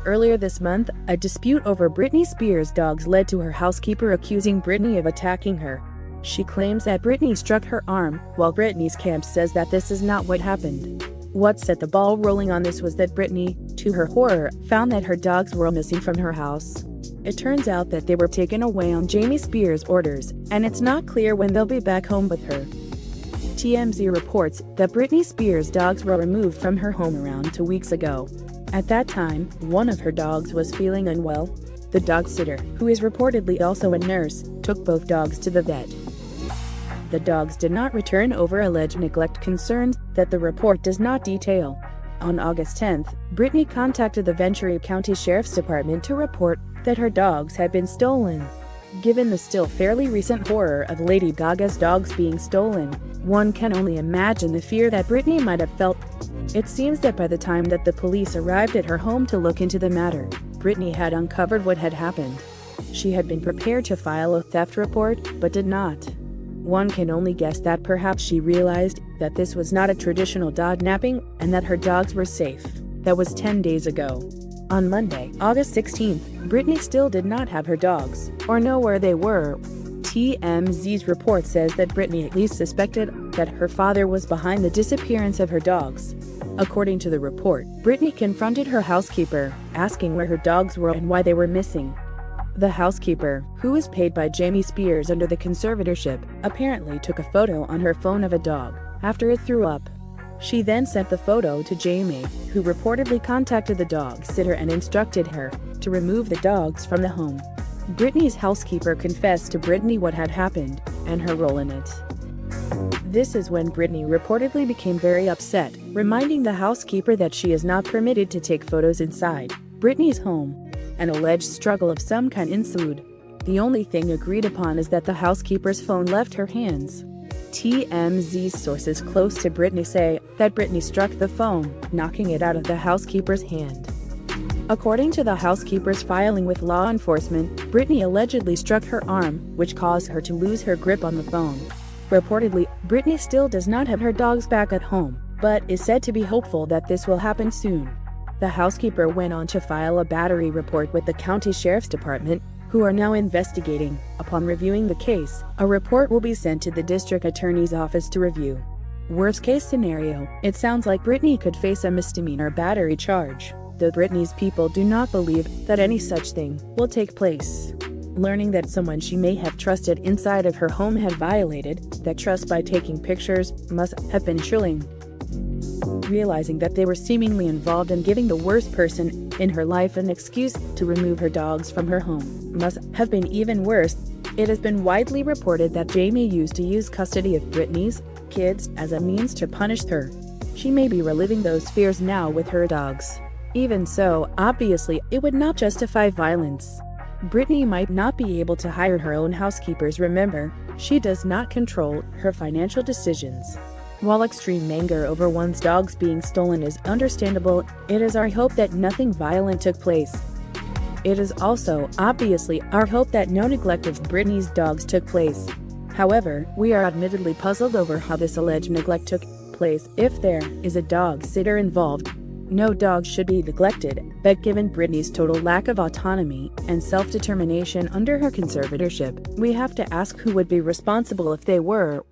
Earlier this month, a dispute over Britney Spears' dogs led to her housekeeper accusing Britney of attacking her. She claims that Britney struck her arm, while Britney's camp says that this is not what happened. What set the ball rolling on this was that Britney, to her horror, found that her dogs were missing from her house. It turns out that they were taken away on Jamie Spears' orders, and it's not clear when they'll be back home with her. TMZ reports that Britney Spears' dogs were removed from her home around 2 weeks ago. At that time, one of her dogs was feeling unwell. The dog sitter, who is reportedly also a nurse, took both dogs to the vet. The dogs did not return over alleged neglect concerns that the report does not detail. On August 10th, Britney contacted the Ventura County Sheriff's Department to report that her dogs had been stolen. Given the still fairly recent horror of Lady Gaga's dogs being stolen, one can only imagine the fear that Britney might have felt. It seems that by the time that the police arrived at her home to look into the matter, Britney had uncovered what had happened. She had been prepared to file a theft report, but did not. One can only guess that perhaps she realized that this was not a traditional dog napping and that her dogs were safe. That was 10 days ago. On Monday, August 16th, Britney still did not have her dogs, or know where they were. TMZ's report says that Britney at least suspected that her father was behind the disappearance of her dogs. According to the report, Britney confronted her housekeeper, asking where her dogs were and why they were missing. The housekeeper, who was paid by Jamie Spears under the conservatorship, apparently took a photo on her phone of a dog after it threw up. She then sent the photo to Jamie, who reportedly contacted the dog sitter and instructed her to remove the dogs from the home. Britney's housekeeper confessed to Britney what had happened and her role in it. This is when Britney reportedly became very upset, reminding the housekeeper that she is not permitted to take photos inside Britney's home. An alleged struggle of some kind ensued. The only thing agreed upon is that the housekeeper's phone left her hands. TMZ's sources close to Britney say that Britney struck the phone, knocking it out of the housekeeper's hand. According to the housekeeper's filing with law enforcement, Britney allegedly struck her arm, which caused her to lose her grip on the phone. Reportedly, Britney still does not have her dogs back at home, but is said to be hopeful that this will happen soon. The housekeeper went on to file a battery report with the county sheriff's department, who are now investigating. Upon reviewing the case, a report will be sent to the district attorney's office to review. Worst case scenario, it sounds like Britney could face a misdemeanor battery charge, though Britney's people do not believe that any such thing will take place. Learning that someone she may have trusted inside of her home had violated that trust by taking pictures must have been chilling. Realizing that they were seemingly involved in giving the worst person in her life an excuse to remove her dogs from her home must have been even worse. It has been widely reported that Jamie used to use custody of Britney's kids as a means to punish her. She may be reliving those fears now with her dogs. Even so, obviously, it would not justify violence. Britney might not be able to hire her own housekeepers. Remember, she does not control her financial decisions. While extreme anger over one's dogs being stolen is understandable, it is our hope that nothing violent took place. It is also, obviously, our hope that no neglect of Britney's dogs took place. However, we are admittedly puzzled over how this alleged neglect took place. If there is a dog sitter involved, no dog should be neglected, but given Britney's total lack of autonomy and self-determination under her conservatorship, we have to ask who would be responsible if they were.